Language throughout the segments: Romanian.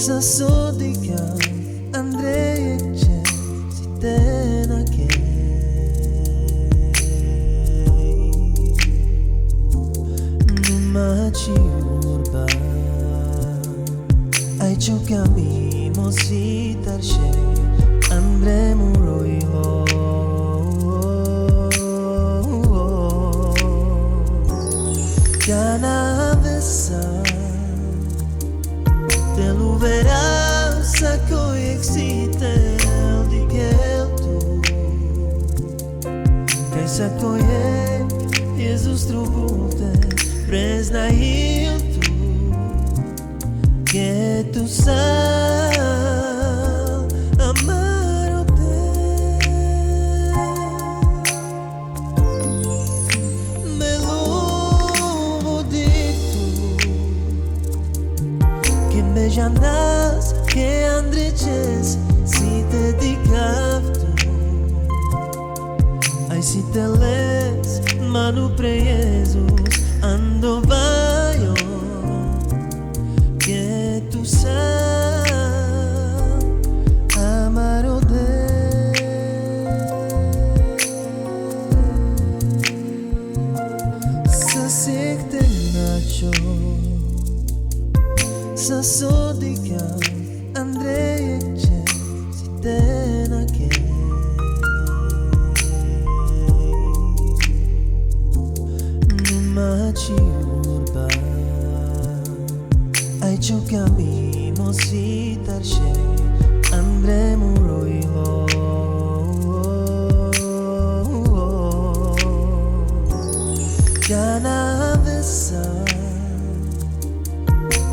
Sa sodika Andrei ce si tena che Numa ci urba Ai ciò cambiamo si tarce Andremo roilo Cana vessa Telu verás a coexiste el di que tu Kaj sa koje Jezus trubute Prezna il tu Que tu sal amaro te Me luvo di me janas que andreces si te dicavtu Ai si te les manu pre Jesus ando vaio que tu sal amaro de Sa sekte nacho Sa sodika Andrei ce si tena che Numa ci urba Ai ciò cambiamo si tarce Andremo roilo Cana vessa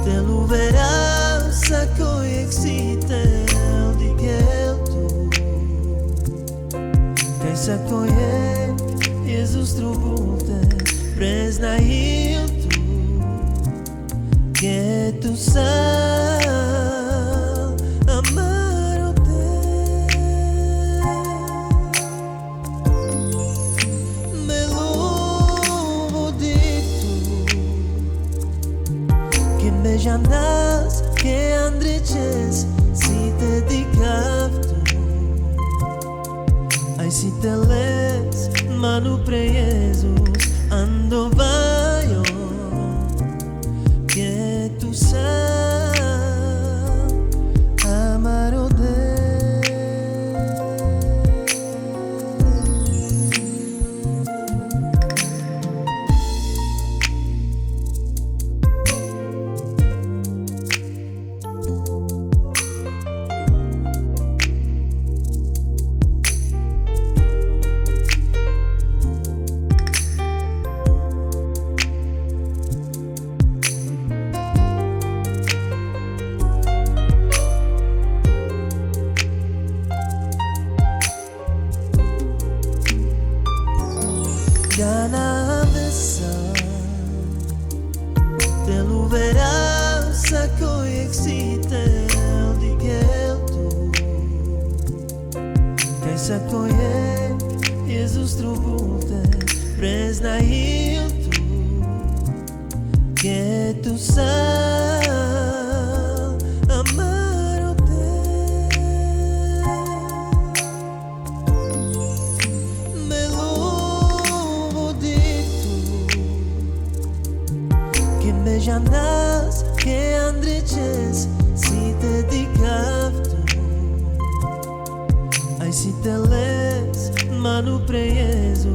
Telu verás a coexiste el di que tu Kaj sa koje Jezus trubute Prezna il tu Que tu sal amaro te Me luvo di me janas que andreces si te dicavtu Ai si te les manu pre Jesus ando vaio que tu sal amaro de Gana besar Telu verás a coexiste el di que tu Kaj sa koje Jezus trubute Prezna il tu Que tu sal amaro te Me luvo di Que me janas que andreces si te dicavtu Ai si te les manu pre Jesus